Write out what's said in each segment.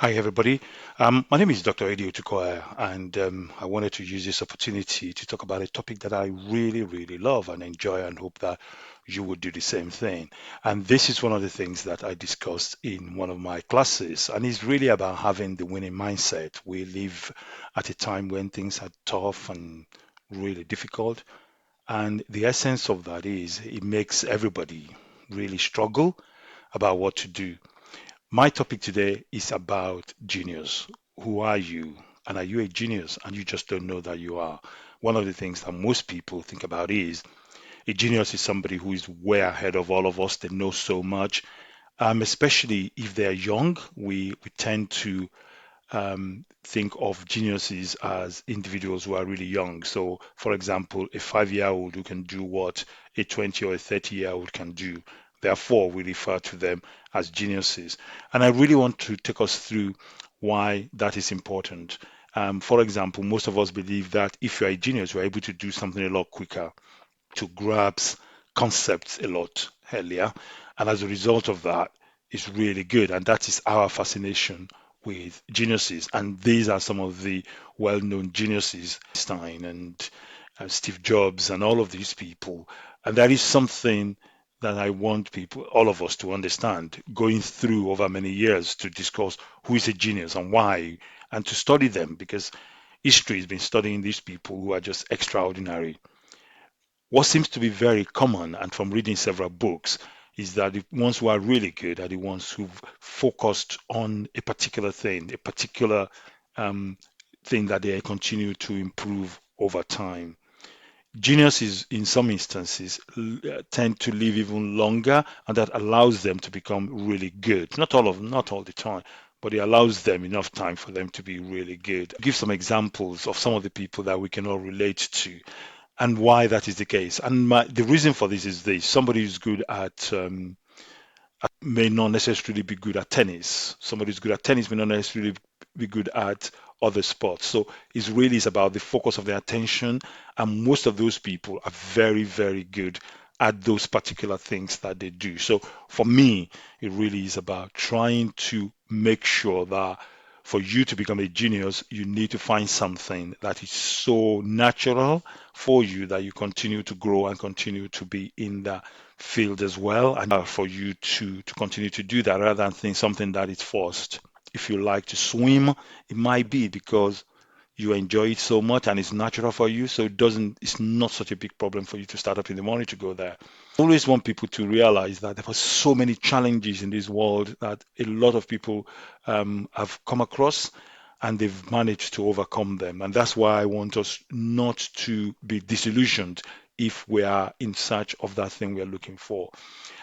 Hi, everybody. My name is Dr. Eddie Otukoya, and I wanted to use this opportunity to talk about a topic that I really, really love and enjoy, and hope that you would do the same thing. And this is one of the things that I discussed in one of my classes, and it's really about having the winning mindset. We live at a time when things are tough and really difficult, and the essence of that is it makes everybody really struggle about what to do. My topic today is about genius. Who are you? And are you a genius and you just don't know that you are? One of the things that most people think about is a genius is somebody who is way ahead of all of us. They know so much, especially if they're young. We tend to think of geniuses as individuals who are really young. So, for example, a 5-year-old who can do what a 20 or a 30-year-old can do. Therefore, we refer to them as geniuses. And I really want to take us through why that is important. For example, most of us believe that if you're a genius, you're able to do something a lot quicker, to grasp concepts a lot earlier. And as a result of that, it's really good. And that is our fascination with geniuses. And these are some of the well known geniuses, Einstein and Steve Jobs, and all of these people. And that is something that I want people, all of us, to understand going through over many years to discuss who is a genius and why, and to study them because history has been studying these people who are just extraordinary. What seems to be very common, and from reading several books, is that the ones who are really good are the ones who've focused on a particular thing, a particular um, thing that they continue to improve over time. Geniuses, in some instances, tend to live even longer, and that allows them to become really good. Not all the time, but it allows them enough time for them to be really good. I'll give some examples of some of the people that we can all relate to and why that is the case. And the reason for this is this: somebody who's good may not necessarily be good at tennis. Somebody who's good at tennis may not necessarily be good at other sports. So it's really is about the focus of their attention, and most of those people are very, very good at those particular things that they do. So for me, it really is about trying to make sure that for you to become a genius, you need to find something that is so natural for you that you continue to grow and continue to be in that field as well, and for you to continue to do that rather than think something that is forced. If you like to swim, it might be because you enjoy it so much and it's natural for you, so it's not such a big problem for you to start up in the morning to go there. I always want people to realize that there are so many challenges in this world that a lot of people have come across, and they've managed to overcome them. And that's why I want us not to be disillusioned if we are in search of that thing we are looking for.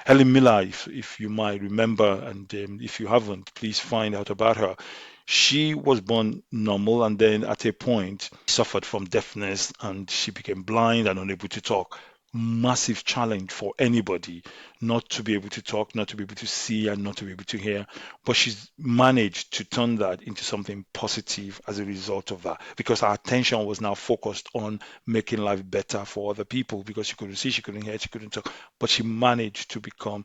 Helen Miller, if you might remember, and if you haven't, please find out about her. She was born normal, and then at a point suffered from deafness, and she became blind and unable to talk. Massive challenge for anybody not to be able to talk, not to be able to see, and not to be able to hear. But she's managed to turn that into something positive as a result of that, because her attention was now focused on making life better for other people, because she couldn't see, she couldn't hear, she couldn't talk, but she managed to become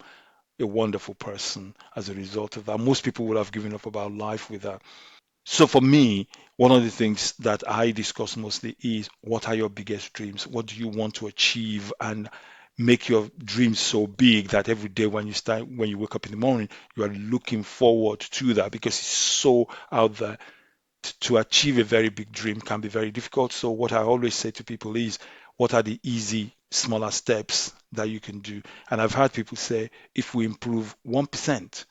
a wonderful person as a result of that. Most people would have given up about life with that. So for me, one of the things that I discuss mostly is what are your biggest dreams? What do you want to achieve? And make your dreams so big that every day when you wake up in the morning, you are looking forward to that, because it's so out there. To achieve a very big dream can be very difficult. So what I always say to people is, what are the easy, smaller steps that you can do? And I've heard people say, if we improve 1%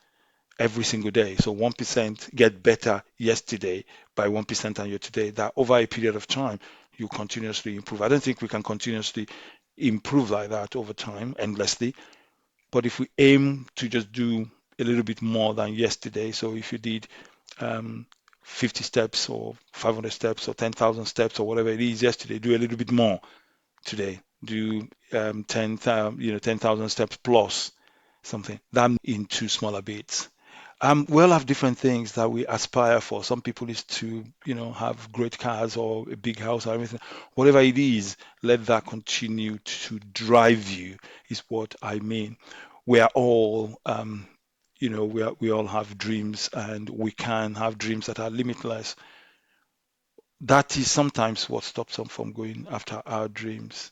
every single day, so 1% get better yesterday by 1% and you're today, that over a period of time, you continuously improve. I don't think we can continuously improve like that over time endlessly. But if we aim to just do a little bit more than yesterday, so if you did um, 50 steps or 500 steps or 10,000 steps or whatever it is yesterday, do a little bit more today. Do 10,000, 10,000 steps plus something. That into smaller bits. We all have different things that we aspire for. Some people is to, have great cars or a big house or everything. Whatever it is, let that continue to drive you, is what I mean. We are all we all have dreams, and we can have dreams that are limitless. That is sometimes what stops us from going after our dreams.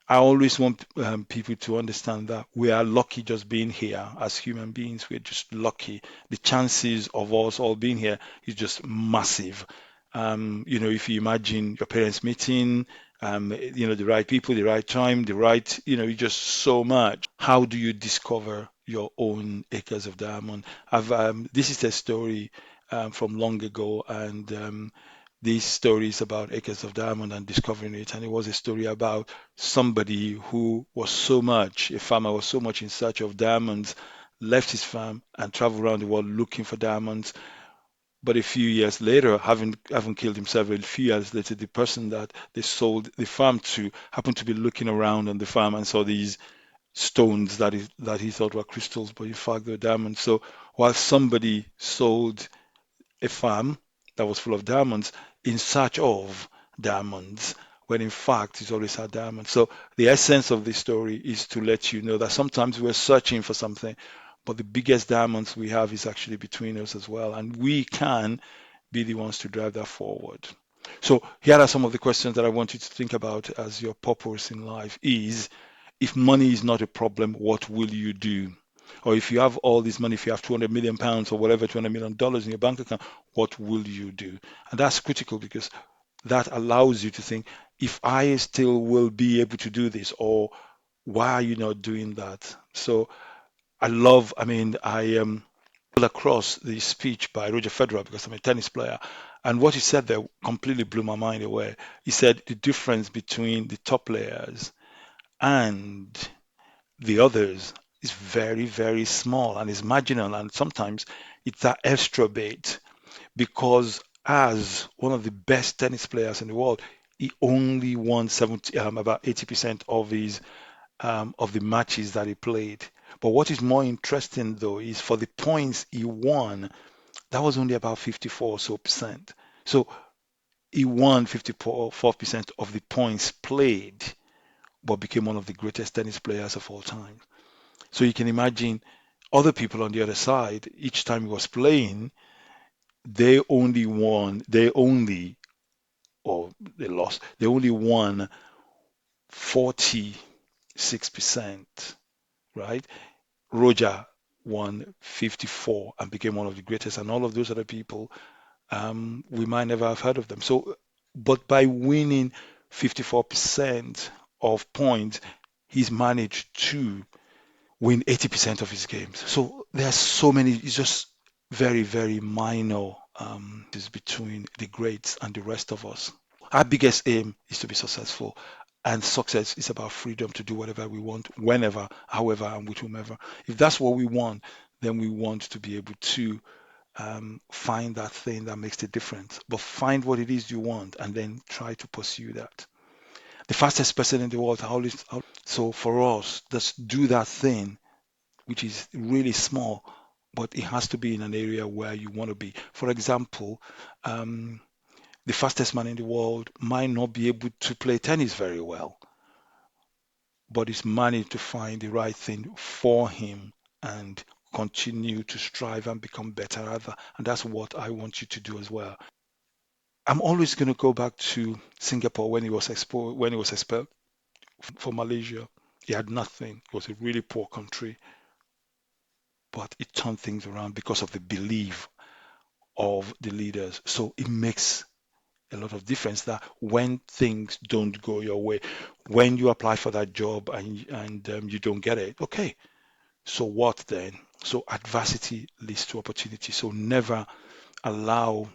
I always want people to understand that we are lucky just being here as human beings. We're just lucky. The chances of us all being here is just massive. If you imagine your parents meeting, the right people, the right time, the right, just so much. How do you discover your own acres of diamond? This is a story from long ago, and these stories about acres of diamond and discovering it. And it was a story about somebody who was so much, a farmer was so much in search of diamonds, left his farm and traveled around the world looking for diamonds. But a few years later, having killed himself, a few years later, the person that they sold the farm to happened to be looking around on the farm and saw these stones that he thought were crystals, but in fact they're diamonds. So while somebody sold a farm that was full of diamonds in search of diamonds, when in fact it's always had diamonds. So the essence of this story is to let you know that sometimes we're searching for something, but the biggest diamonds we have is actually between us as well, and we can be the ones to drive that forward. So here are some of the questions that I want you to think about as your purpose in life is: if money is not a problem, what will you do? Or if you have all this money, if you have 200 million pounds or whatever, $200 million in your bank account, what will you do? And that's critical because that allows you to think, if I still will be able to do this, or why are you not doing that? So I across the speech by Roger Federer because I'm a tennis player. And what he said there completely blew my mind away. He said the difference between the top players and the others is very, very small and is marginal. And sometimes it's that extra bit because as one of the best tennis players in the world, he only won about 80% of the matches that he played. But what is more interesting though is for the points he won, that was only about 54 or so percent. So he won 54% of the points played, but became one of the greatest tennis players of all time. So you can imagine other people on the other side, each time he was playing, or they lost, they only won 46%, right? Roger won 54 and became one of the greatest, and all of those other people, we might never have heard of them. So, but by winning 54% of points, he's managed to win 80% of his games. So there are so many, it's just very, very minor is between the greats and the rest of us. Our biggest aim is to be successful. And success is about freedom to do whatever we want, whenever, however, and with whomever. If that's what we want, then we want to be able to find that thing that makes the difference. But find what it is you want and then try to pursue that. The fastest person in the world, so for us, just do that thing which is really small, but it has to be in an area where you want to be. For example, um, the fastest man in the world might not be able to play tennis very well, but he's managed to find the right thing for him and continue to strive and become better at that. And that's what I want you to do as well. I'm always going to go back to Singapore when he was expelled for Malaysia. He had nothing. It was a really poor country, but it turned things around because of the belief of the leaders. So it makes a lot of difference that when things don't go your way, when you apply for that job and you don't get it, okay, so what then? So adversity leads to opportunity. So never allow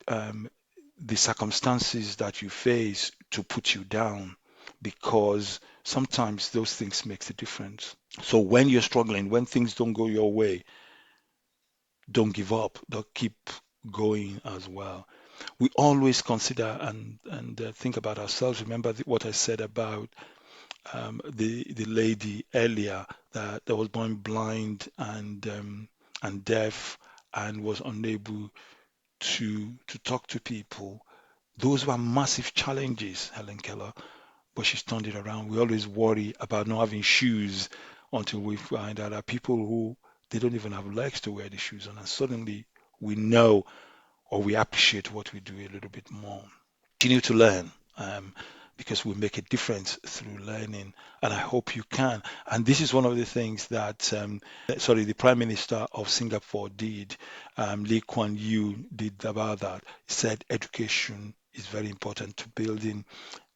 um, the circumstances that you face to put you down, because sometimes those things makes a difference. So when you're struggling, when things don't go your way, don't give up. Don't keep going as well. We always consider and think about ourselves. Remember what I said about the lady earlier that was born blind and deaf and was unable to talk to people. Those were massive challenges, Helen Keller, but she's turned it around. We always worry about not having shoes until we find out that people who they don't even have legs to wear the shoes on. And suddenly we know or we appreciate what we do a little bit more. Continue to learn, because we make a difference through learning, and I hope you can. And this is one of the things that, the Prime Minister of Singapore did, Lee Kuan Yew did about that. He said education is very important to building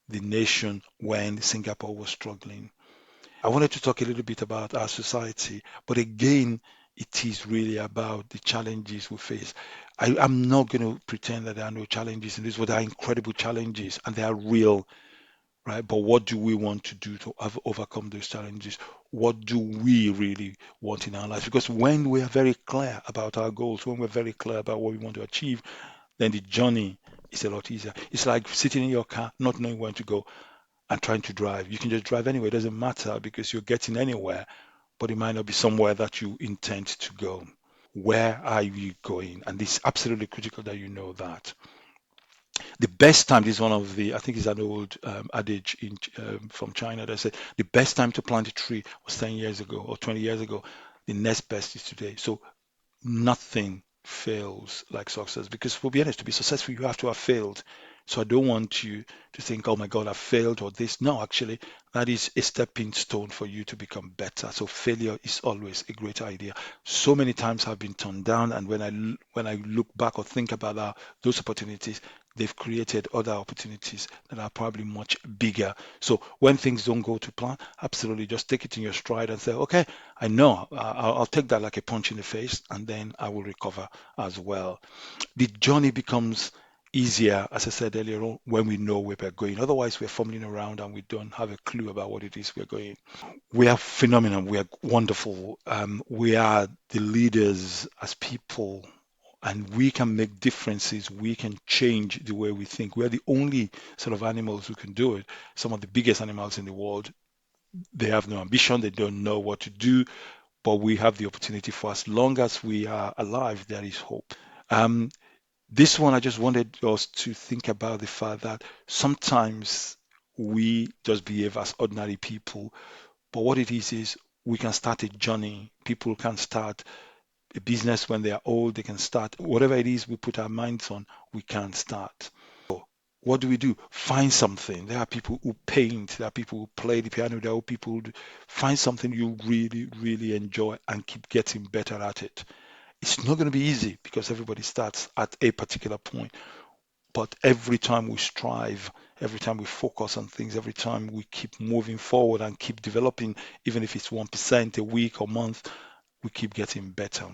the nation when Singapore was struggling. I wanted to talk a little bit about our society, but again, it is really about the challenges we face. I'm not going to pretend that there are no challenges in this, but there are incredible challenges and they are real, right? But what do we want to do to overcome those challenges? What do we really want in our lives? Because when we are very clear about our goals, when we're very clear about what we want to achieve, then the journey is a lot easier. It's like sitting in your car, not knowing where to go and trying to drive. You can just drive anywhere. It doesn't matter because you're getting anywhere, but it might not be somewhere that you intend to go. Where are you going? And it's absolutely critical that you know that. The best time, this is one of the, I think it's an old adage from China that said the best time to plant a tree was 10 years ago or 20 years ago. The next best is today. So nothing fails like success because, for be honest, to be successful, you have to have failed. So I don't want you to think, oh my God, I failed or this. No, actually, that is a stepping stone for you to become better. So failure is always a great idea. So many times I've been turned down, and when I look back or think about those opportunities, they've created other opportunities that are probably much bigger. So when things don't go to plan, absolutely just take it in your stride and say, okay, I know I'll take that like a punch in the face, and then I will recover as well. The journey becomes easier, as I said earlier on, when we know where we're going. Otherwise, we're fumbling around and we don't have a clue about what it is we're going. We are phenomenal. We are wonderful. We are the leaders as people, and we can make differences. We can change the way we think. We are the only sort of animals who can do it. Some of the biggest animals in the world, they have no ambition. They don't know what to do, but we have the opportunity. For as long as we are alive, there is hope. Um, this one, I just wanted us to think about the fact that sometimes we just behave as ordinary people, but what it is we can start a journey. People can start a business when they are old, they can start whatever it is we put our minds on, we can start. What do we do? Find something. There are people who paint, there are people who play the piano, there are people who find something you really, really enjoy and keep getting better at it. It's not going to be easy because everybody starts at a particular point. But every time we strive, every time we focus on things, every time we keep moving forward and keep developing, even if it's 1% a week or month, we keep getting better.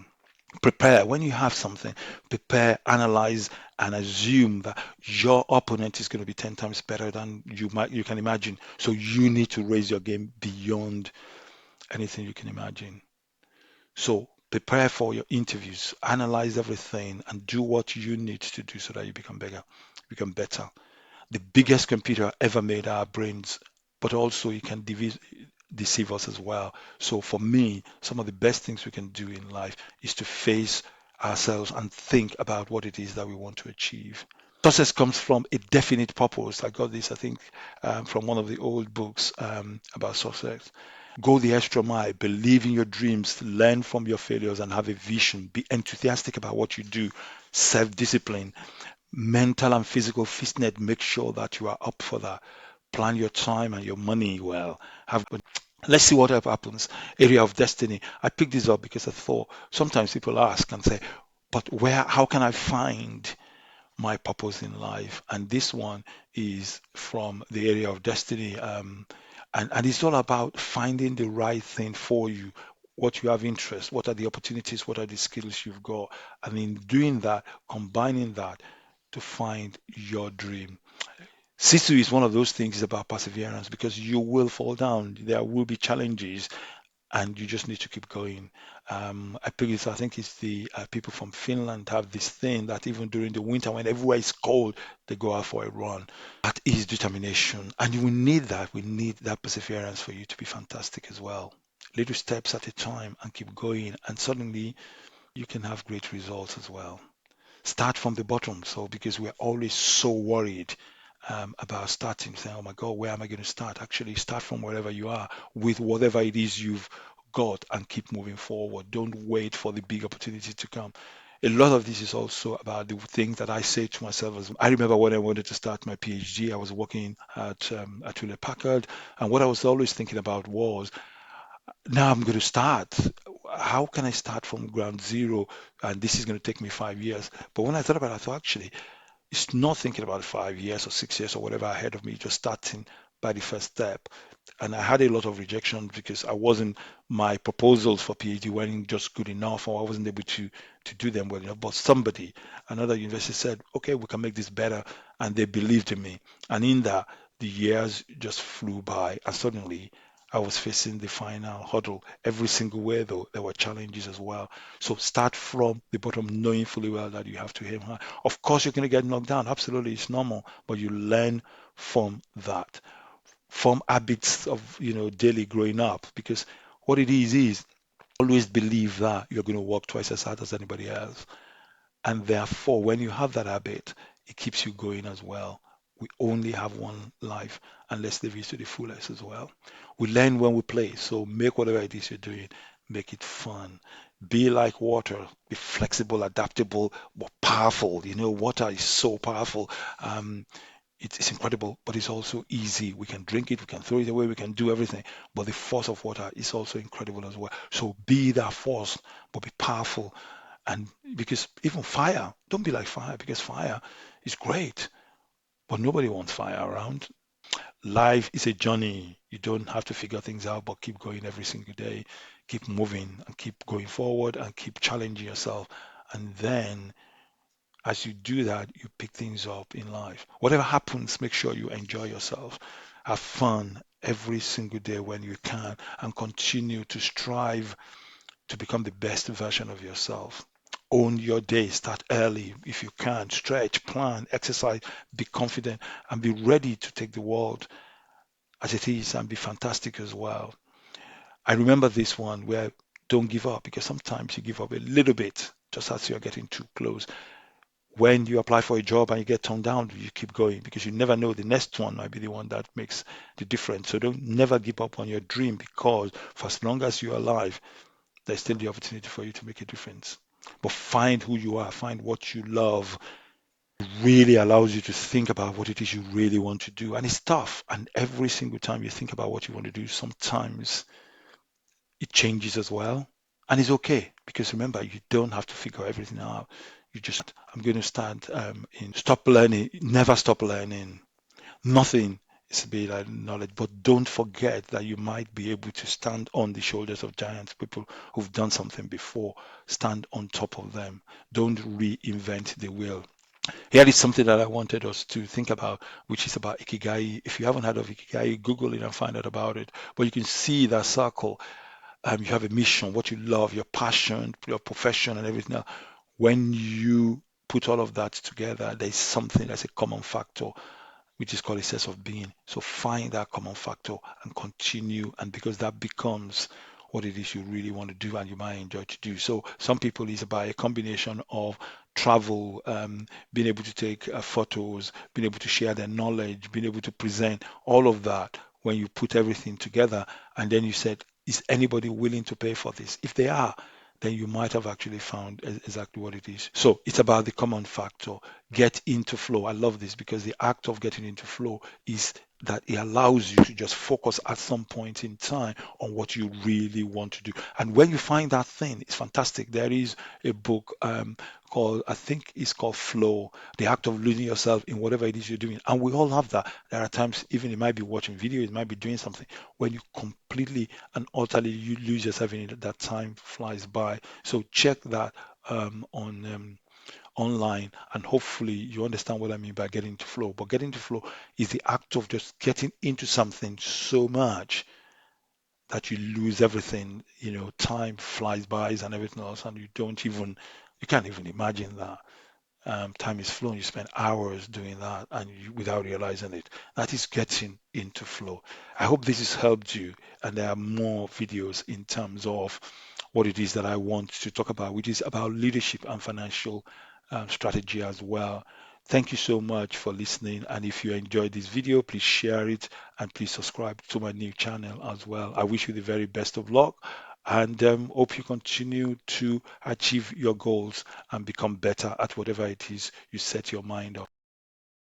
Prepare when you have something, prepare, analyze, and assume that your opponent is going to be 10 times better than you can imagine. So you need to raise your game beyond anything you can imagine. So prepare for your interviews, analyze everything, and do what you need to do so that you become better. The biggest computer ever made are our brains, but also it can deceive us as well. So for me, some of the best things we can do in life is to face ourselves and think about what it is that we want to achieve. Success comes from a definite purpose. I got this, I think, from one of the old books about success. Go the extra mile, believe in your dreams, learn from your failures, and have a vision. Be enthusiastic about what you do. Self discipline, mental and physical fitness. Make sure that you are up for that. Plan your time and your money well. Let's see what happens. Area of destiny. I picked this up because I thought sometimes people ask and say, but how can I find my purpose in life? And this one is from the area of destiny. And it's all about finding the right thing for you, what you have interest, what are the opportunities, what are the skills you've got. And in doing that, combining that to find your dream. Sisu is one of those things about perseverance because you will fall down. There will be challenges and you just need to keep going. I think it's the people from Finland have this thing that even during the winter when everywhere is cold, they go out for a run. That is determination, and we need that. We need that perseverance for you to be fantastic as well. Little steps at a time and keep going, and suddenly you can have great results as well. Start from the bottom. So because we're always so worried about starting, saying, "Oh my God, where am I going to start?" Actually, start from wherever you are with whatever it is you've gut and keep moving forward. Don't wait for the big opportunity to come. A lot of this is also about the things that I say to myself. As I remember when I wanted to start my PhD, I was working at Hewlett Packard, and what I was always thinking about was, now I'm going to start. How can I start from ground zero? And this is going to take me 5 years. But when I thought about it, I thought actually it's not thinking about 5 years or 6 years or whatever ahead of me, just starting by the first step. And I had a lot of rejection because I wasn't, my proposals for PhD weren't just good enough, or I wasn't able to do them well enough. But somebody, another university said, okay, we can make this better. And they believed in me. And in that, the years just flew by. And suddenly I was facing the final hurdle. Every single way, though, there were challenges as well. So start from the bottom, knowing fully well that you have to aim high. Of course, you're going to get knocked down. Absolutely, it's normal, but you learn from that. Form habits of, daily growing up, because what it is always believe that you're going to work twice as hard as anybody else. And therefore, when you have that habit, it keeps you going as well. We only have one life, and let's live it to the fullest as well. We learn when we play, so make whatever it is you're doing, make it fun. Be like water, be flexible, adaptable, but powerful. Water is so powerful. Um, it's incredible, but it's also easy. We can drink it, we can throw it away, we can do everything. But the force of water is also incredible as well. So be that force, but be powerful. And because even fire, don't be like fire, because fire is great, but nobody wants fire around. Life is a journey. You don't have to figure things out, but keep going every single day. Keep moving and keep going forward and keep challenging yourself. And then as you do that, you pick things up in life. Whatever happens, make sure you enjoy yourself. Have fun every single day when you can, and continue to strive to become the best version of yourself. Own your day, start early if you can, stretch, plan, exercise, be confident, and be ready to take the world as it is and be fantastic as well. I remember this one where don't give up, because sometimes you give up a little bit just as you're getting too close. When you apply for a job and you get turned down, you keep going, because you never know, the next one might be the one that makes the difference. So don't never give up on your dream, because for as long as you're alive, there's still the opportunity for you to make a difference. But find who you are, find what you love. It really allows you to think about what it is you really want to do. And it's tough. And every single time you think about what you want to do, sometimes it changes as well. And it's okay, because remember, you don't have to figure everything out. You just, I'm going to start in stop learning, never stop learning. Nothing is beyond knowledge, but don't forget that you might be able to stand on the shoulders of giants, people who've done something before. Stand on top of them. Don't reinvent the wheel. Here is something that I wanted us to think about, which is about Ikigai. If you haven't heard of Ikigai, Google it and find out about it. But you can see that circle. You have a mission, what you love, your passion, your profession, and everything else. When you put all of that together, there's something that's a common factor, which is called a sense of being. So find that common factor and continue, and because that becomes what it is you really want to do and you might enjoy to do. So some people is about a combination of travel, being able to take photos, being able to share their knowledge, being able to present all of that. When you put everything together, and then you said, is anybody willing to pay for this? If they are, then you might have actually found exactly what it is. So it's about the common factor. Get into flow. I love this, because the act of getting into flow is that it allows you to just focus at some point in time on what you really want to do. And when you find that thing, it's fantastic. There is a book called, I think it's called Flow, the act of losing yourself in whatever it is you're doing. And we all have that. There are times, even it might be watching video, it might be doing something, when you completely and utterly you lose yourself in it, that time flies by. So check that on online, and hopefully you understand what I mean by getting into flow. But getting into flow is the act of just getting into something so much that you lose everything. Time flies by and everything else, and you can't even imagine that. Time is flowing. You spend hours doing that, and without realizing it. That is getting into flow. I hope this has helped you, and there are more videos in terms of what it is that I want to talk about, which is about leadership and financial strategy as well. Thank you so much for listening. And if you enjoyed this video, please share it and please subscribe to my new channel as well. I wish you the very best of luck. and hope you continue to achieve your goals and become better at whatever it is you set your mind on.